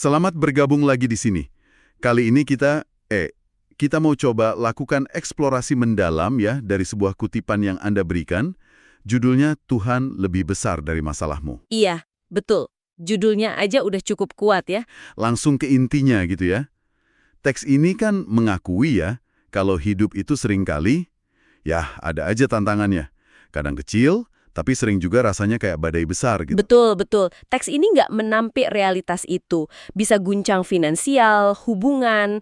Selamat bergabung lagi di sini. Kali ini kita mau coba lakukan eksplorasi mendalam ya dari sebuah kutipan yang Anda berikan. Judulnya Tuhan lebih besar dari masalahmu. Iya, betul. Judulnya aja udah cukup kuat ya. Langsung ke intinya gitu ya. Teks ini kan mengakui ya, kalau hidup itu seringkali, ya ada aja tantangannya. Kadang kecil, tapi sering juga rasanya kayak badai besar gitu. Betul, betul. Teks ini nggak menampik realitas itu. Bisa guncang finansial, hubungan,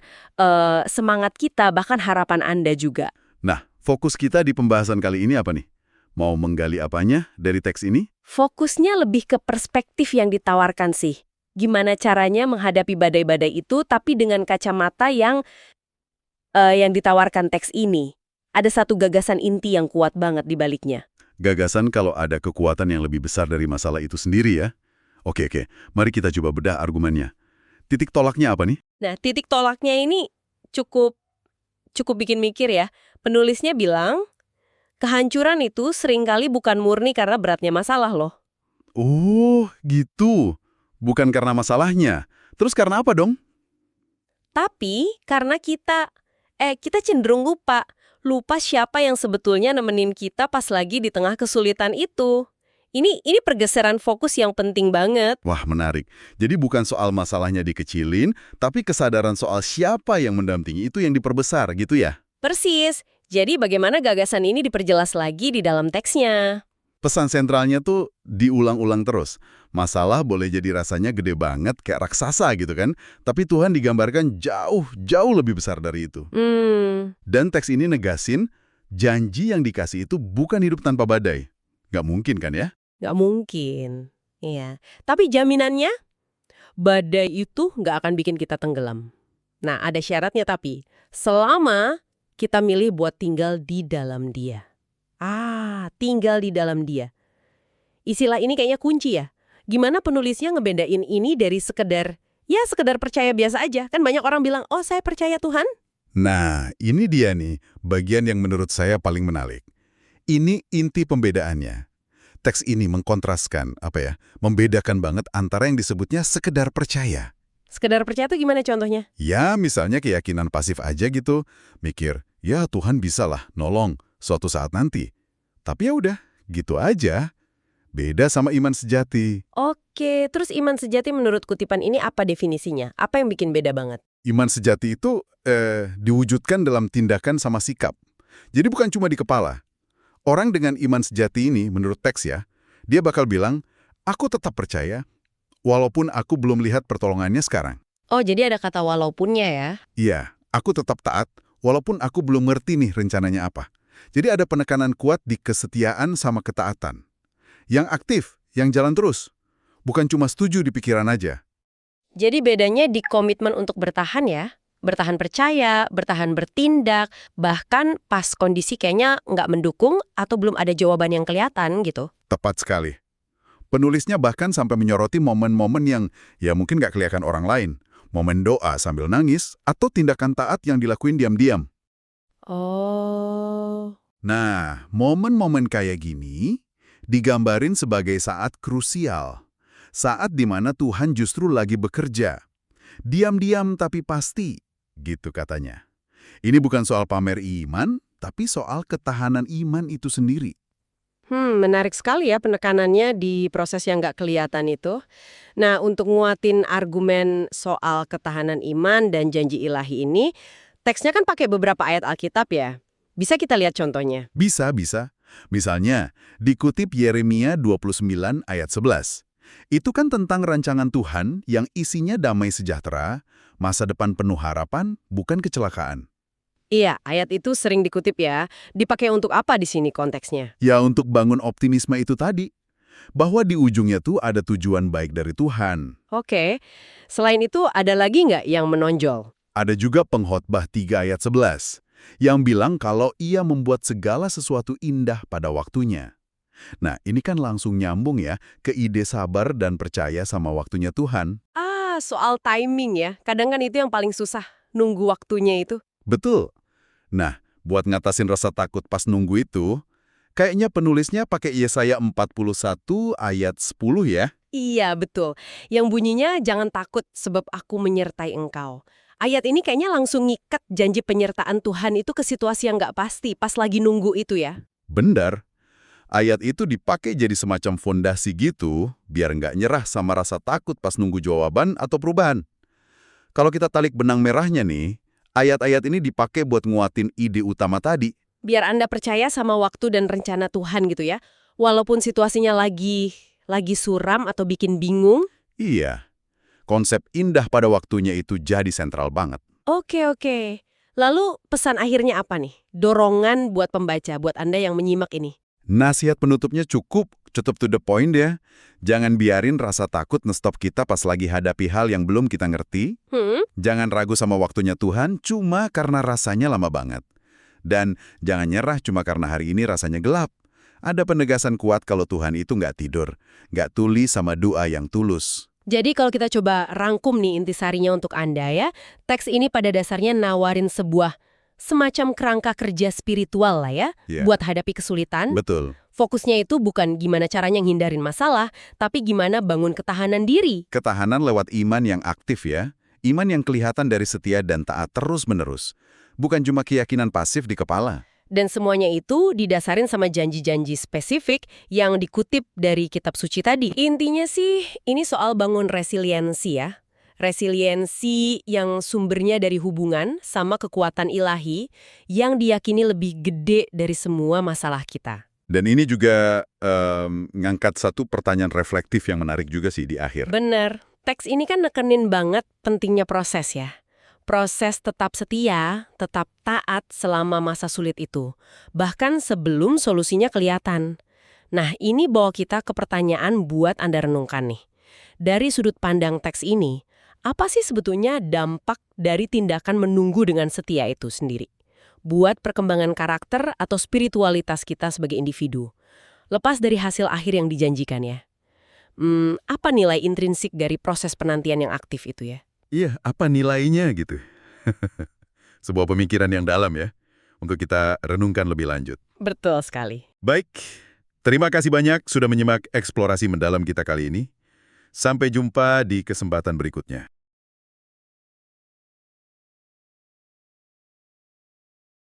semangat kita, bahkan harapan Anda juga. Nah, fokus kita di pembahasan kali ini apa nih? Mau menggali apanya dari teks ini? Fokusnya lebih ke perspektif yang ditawarkan sih. Gimana caranya menghadapi badai-badai itu, tapi dengan kacamata yang ditawarkan teks ini. Ada satu gagasan inti yang kuat banget di baliknya. Gagasan kalau ada kekuatan yang lebih besar dari masalah itu sendiri ya. Oke, mari kita coba bedah argumennya. Titik tolaknya apa nih? Nah, titik tolaknya ini cukup bikin mikir ya. Penulisnya bilang, kehancuran itu seringkali bukan murni karena beratnya masalah loh. Oh, gitu. Bukan karena masalahnya. Terus karena apa dong? Tapi karena kita cenderung lupa siapa yang sebetulnya nemenin kita pas lagi di tengah kesulitan itu. Ini pergeseran fokus yang penting banget. Wah, menarik. Jadi bukan soal masalahnya dikecilin, tapi kesadaran soal siapa yang mendampingi itu yang diperbesar gitu ya? Persis. Jadi bagaimana gagasan ini diperjelas lagi di dalam teksnya? Pesan sentralnya tuh diulang-ulang terus. Masalah boleh jadi rasanya gede banget kayak raksasa gitu kan, tapi Tuhan digambarkan jauh lebih besar dari itu. Dan teks ini negasin, janji yang dikasih itu bukan hidup tanpa badai. Nggak mungkin kan ya? Nggak mungkin. Iya. Tapi jaminannya, badai itu nggak akan bikin kita tenggelam. Nah, ada syaratnya tapi. Selama kita milih buat tinggal di dalam Dia. Tinggal di dalam Dia. Istilah ini kayaknya kunci ya. Gimana penulisnya ngebedain ini dari sekedar percaya biasa aja. Kan banyak orang bilang, oh saya percaya Tuhan. Nah, ini dia nih, bagian yang menurut saya paling menarik. Ini inti pembedaannya. Teks ini mengkontraskan, membedakan banget antara yang disebutnya sekedar percaya. Sekedar percaya itu gimana contohnya? Ya, misalnya keyakinan pasif aja gitu. Mikir, ya Tuhan bisalah nolong suatu saat nanti. Tapi ya udah, gitu aja. Beda sama iman sejati. Oke, terus iman sejati menurut kutipan ini apa definisinya? Apa yang bikin beda banget? Iman sejati itu diwujudkan dalam tindakan sama sikap. Jadi bukan cuma di kepala. Orang dengan iman sejati ini, menurut teks ya, dia bakal bilang, aku tetap percaya, walaupun aku belum lihat pertolongannya sekarang. Oh, jadi ada kata walaupunnya ya? Iya, aku tetap taat, walaupun aku belum ngerti nih rencananya apa. Jadi ada penekanan kuat di kesetiaan sama ketaatan. Yang aktif, yang jalan terus. Bukan cuma setuju di pikiran aja. Jadi bedanya di komitmen untuk bertahan ya? Bertahan percaya, bertahan bertindak, bahkan pas kondisi kayaknya nggak mendukung atau belum ada jawaban yang kelihatan gitu. Tepat sekali. Penulisnya bahkan sampai menyoroti momen-momen yang ya mungkin nggak kelihatan orang lain. Momen doa sambil nangis atau tindakan taat yang dilakuin diam-diam. Oh. Nah, momen-momen kayak gini digambarin sebagai saat krusial. Saat di mana Tuhan justru lagi bekerja. Diam-diam tapi pasti, gitu katanya. Ini bukan soal pamer iman, tapi soal ketahanan iman itu sendiri. Menarik sekali ya penekanannya di proses yang nggak kelihatan itu. Nah, untuk nguatin argumen soal ketahanan iman dan janji ilahi ini, teksnya kan pakai beberapa ayat Alkitab ya. Bisa kita lihat contohnya? Bisa. Misalnya, dikutip Yeremia 29 ayat 11. Itu kan tentang rancangan Tuhan yang isinya damai sejahtera, masa depan penuh harapan, bukan kecelakaan. Iya, ayat itu sering dikutip ya. Dipakai untuk apa di sini konteksnya? Ya untuk bangun optimisme itu tadi. Bahwa di ujungnya tuh ada tujuan baik dari Tuhan. Oke. Selain itu, ada lagi nggak yang menonjol? Ada juga Pengkhotbah 3 ayat 11. Yang bilang kalau ia membuat segala sesuatu indah pada waktunya. Nah, ini kan langsung nyambung ya ke ide sabar dan percaya sama waktunya Tuhan. Soal timing ya. Kadang kan itu yang paling susah, nunggu waktunya itu. Betul. Nah, buat ngatasin rasa takut pas nunggu itu, kayaknya penulisnya pakai Yesaya 41 ayat 10 ya. Iya, betul. Yang bunyinya jangan takut sebab aku menyertai engkau. Ayat ini kayaknya langsung ngikat janji penyertaan Tuhan itu ke situasi yang nggak pasti pas lagi nunggu itu ya. Benar, ayat itu dipakai jadi semacam fondasi gitu, biar nggak nyerah sama rasa takut pas nunggu jawaban atau perubahan. Kalau kita tarik benang merahnya nih, ayat-ayat ini dipakai buat nguatin ide utama tadi. Biar Anda percaya sama waktu dan rencana Tuhan gitu ya. Walaupun situasinya lagi suram atau bikin bingung. Iya, konsep indah pada waktunya itu jadi sentral banget. Oke. Lalu pesan akhirnya apa nih? Dorongan buat pembaca, buat Anda yang menyimak ini. Nasihat penutupnya cukup to the point ya. Jangan biarin rasa takut nge-stop kita pas lagi hadapi hal yang belum kita ngerti. Jangan ragu sama waktunya Tuhan cuma karena rasanya lama banget. Dan jangan nyerah cuma karena hari ini rasanya gelap. Ada penegasan kuat kalau Tuhan itu nggak tidur, nggak tuli sama doa yang tulus. Jadi kalau kita coba rangkum nih intisarinya untuk Anda ya, teks ini pada dasarnya nawarin sebuah semacam kerangka kerja spiritual lah ya, Ya, buat hadapi kesulitan. betul. Fokusnya itu bukan gimana caranya ngehindarin masalah, tapi gimana bangun ketahanan diri. Ketahanan lewat iman yang aktif ya. Iman yang kelihatan dari setia dan taat terus-menerus. Bukan cuma keyakinan pasif di kepala. Dan semuanya itu didasarin sama janji-janji spesifik yang dikutip dari kitab suci tadi. Intinya sih, ini soal bangun resiliensi ya. Resiliensi yang sumbernya dari hubungan sama kekuatan ilahi yang diyakini lebih gede dari semua masalah kita. Dan ini juga ngangkat satu pertanyaan reflektif yang menarik juga sih di akhir. Bener, teks ini kan nekenin banget pentingnya proses ya. Proses tetap setia, tetap taat selama masa sulit itu. Bahkan sebelum solusinya kelihatan. Nah, ini bawa kita ke pertanyaan buat Anda renungkan nih. Dari sudut pandang teks ini, apa sih sebetulnya dampak dari tindakan menunggu dengan setia itu sendiri? Buat perkembangan karakter atau spiritualitas kita sebagai individu. Lepas dari hasil akhir yang dijanjikan ya. Apa nilai intrinsik dari proses penantian yang aktif itu ya? Iya, apa nilainya gitu? Sebuah pemikiran yang dalam ya, untuk kita renungkan lebih lanjut. Betul sekali. Baik, terima kasih banyak sudah menyimak eksplorasi mendalam kita kali ini. Sampai jumpa di kesempatan berikutnya.